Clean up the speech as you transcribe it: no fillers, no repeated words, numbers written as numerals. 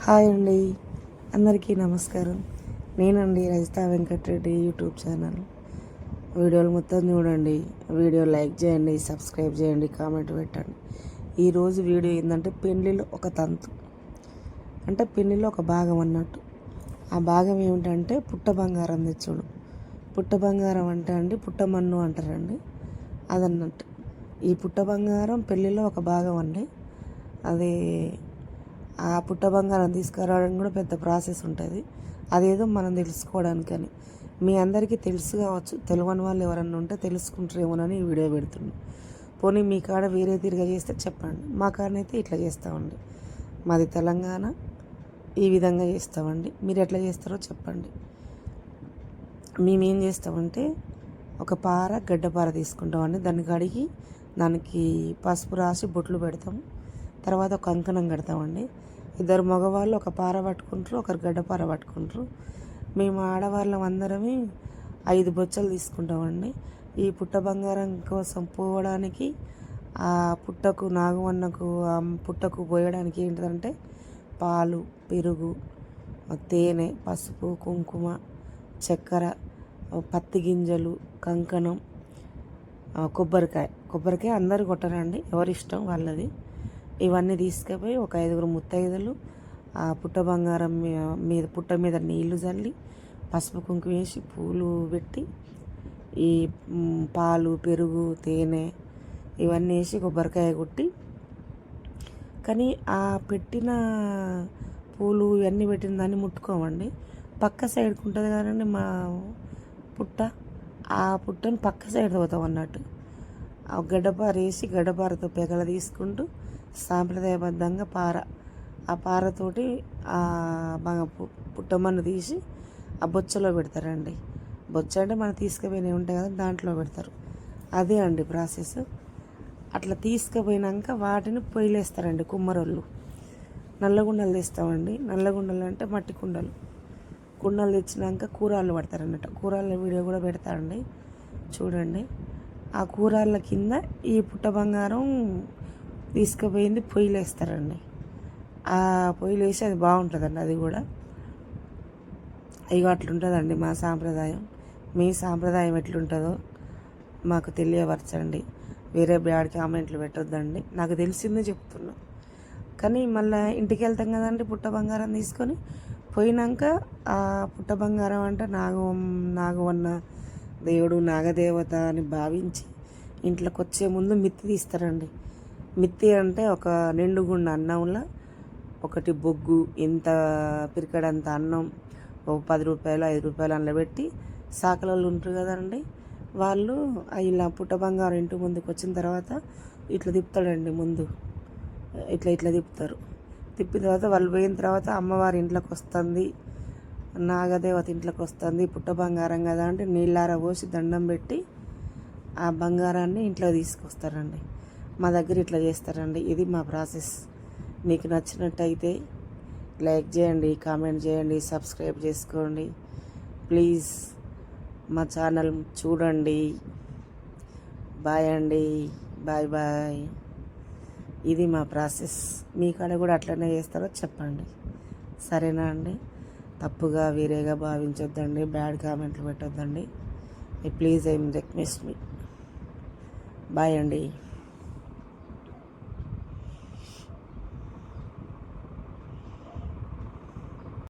Hi అండి, అందరికీ నమస్కారం. నేనండి రజితా వెంకటరెడ్డి, యూట్యూబ్ ఛానల్. వీడియోలు మొత్తం చూడండి, వీడియో లైక్ చేయండి, సబ్స్క్రైబ్ చేయండి, కామెంట్ పెట్టండి. ఈరోజు వీడియో ఏంటంటే పెళ్ళిలో ఒక తంతు, అంటే పెళ్ళిలో ఒక భాగం అన్నట్టు. ఆ భాగం ఏమిటంటే పుట్ట బంగారం తెచ్చుడు. పుట్ట బంగారం అంటే అండి పుట్టమన్ను అంటారండి, అదన్నట్టు. ఈ పుట్ట బంగారం పెళ్ళిలో ఒక భాగం అండి. అది ఆ పుట్ట బంగారం తీసుకురావడం కూడా పెద్ద ప్రాసెస్ ఉంటుంది. అదేదో మనం తెలుసుకోవడానికని. మీ అందరికీ తెలుసు కావచ్చు, తెలియని వాళ్ళు ఎవరన్నా ఉంటే తెలుసుకుంటారేమోనని ఈ వీడియో పెడుతున్నాను. పోనీ మీ కాడ వేరే తిరిగా చేస్తే చెప్పండి. మా కాడనైతే ఇట్లా చేస్తామండి. మాది తెలంగాణ, ఈ విధంగా చేస్తామండి. మీరు ఎట్లా చేస్తారో చెప్పండి. మేమేం చేస్తామంటే ఒక గడ్డపార తీసుకుంటామండి. దాన్ని కడిగి దానికి పసుపు రాసి బొట్లు పెడతాము. తర్వాత ఒక కంకణం కడతామండి. ఇద్దరు మగవాళ్ళు ఒక పార పట్టుకుంటారు, ఒకరు గడ్డపార పట్టుకుంటారు. మేము ఆడవాళ్ళం అందరమే 5 బొచ్చలు తీసుకుంటామండి. ఈ పుట్ట బంగారం కోసం పోవడానికి, ఆ పుట్టకు నాగవన్నకు పుట్టకు పోయడానికి ఏంటంటే పాలు, పెరుగు, తేనె, పసుపు, కుంకుమ, చక్కెర, పత్తి గింజలు, కంకణం, కొబ్బరికాయ అందరు కొట్టరండి, ఎవరిష్టం వాళ్ళది. ఇవన్నీ తీసుకుపోయి ఒక 5 ముత్తైదులు ఆ పుట్ట బంగారం పుట్ట మీద నీళ్లు చల్లి పసుపు కుంకుమ వేసి పూలు పెట్టి ఈ పాలు, పెరుగు, తేనె ఇవన్నీ వేసి కొబ్బరికాయ కొట్టి, కానీ ఆ పెట్టిన పూలు ఇవన్నీ పెట్టిన దాన్ని ముట్టుకోమండి. పక్క సైడ్కి ఉంటుంది కదండి మా పుట్ట, ఆ పుట్టను పక్క సైడ్ పోతాం అన్నట్టు. ఆ గడ్డపార వేసి గడ్డపారతో పెగల తీసుకుంటూ సాంప్రదాయబద్ధంగా ఆ పారతోటి పుట్టమన్ను తీసి ఆ బొచ్చలో పెడతారండి. బొచ్చ అంటే మనం తీసుకుపోయినవి ఉంటాయి కదా, దాంట్లో పెడతారు. అదే అండి ప్రాసెస్. అట్లా తీసుకుపోయినాక వాటిని పొయ్యిలేస్తారండి కుమ్మరోళ్ళు. నల్లగుండలు తెస్తామండి. నల్లగుండలు అంటే మట్టి కుండలు తెచ్చినాక కూరాళ్ళు పడతారన్నట్టు. కూరాళ్ళ వీడియో కూడా పెడతారండి, చూడండి. ఆ కూరాళ్ళ కింద ఈ పుట్ట బంగారం తీసుకుపోయింది పొయ్యిలు వేస్తారండి. ఆ పొయ్యిలు వేసి అది బాగుంటుందండి. అది కూడా ఇక అట్లుంటుందండి మా సాంప్రదాయం. మీ సాంప్రదాయం ఎట్లుంటుందో మాకు తెలియపరచండి. వేరే బ్యాడ్ కామెంట్లు పెట్టొద్దండి. నాకు తెలిసిందే చెప్తున్నా. కానీ మళ్ళీ ఇంటికి వెళ్తాం కదండి పుట్ట బంగారం తీసుకొని. పోయినాక ఆ పుట్ట బంగారం అంటే నాగవన్న దేవుడు, నాగదేవత అని భావించి ఇంట్లోకి వచ్చే ముందు మిత్తి తీస్తారండి. మిత్తి అంటే ఒక నిండుగుండ అన్నంలో ఒకటి బొగ్గు, ఇంత పిరికడంత అన్నం, ఒక 10 రూపాయలు 5 రూపాయలు అందులో పెట్టి సాకలలో ఉంటారు కదండి, వాళ్ళు ఇలా పుట్ట బంగారం ఇంటి ముందుకు వచ్చిన తర్వాత ఇట్లా తిప్పుతాడండి. ముందు ఇట్లా తిప్పుతారు. తిప్పిన తర్వాత వాళ్ళు పోయిన తర్వాత అమ్మవారి ఇంట్లోకి వస్తుంది, నాగదేవత ఇంట్లోకి వస్తుంది, పుట్ట బంగారం కదా అంటే నీళ్ళార పోసి దండం పెట్టి ఆ బంగారాన్ని ఇంట్లో తీసుకొస్తారండి. మా దగ్గర ఇట్లా చేస్తారండి. ఇది మా ప్రాసెస్. మీకు నచ్చినట్టయితే లైక్ చేయండి, కామెంట్ చేయండి, సబ్స్క్రైబ్ చేసుకోండి. ప్లీజ్ మా ఛానల్ చూడండి. బాయ్ అండి, బాయ్ బాయ్. ఇది మా ప్రాసెస్. మీ కాడ కూడా అట్లనే చేస్తారో చెప్పండి, సరేనా అండి? తప్పుగా వేరేగా భావించొద్దండి, బ్యాడ్ కామెంట్లు పెట్టొద్దండి. ప్లీజ్ ఐ రిక్వెస్ట్ మీ. బాయ్ అండి.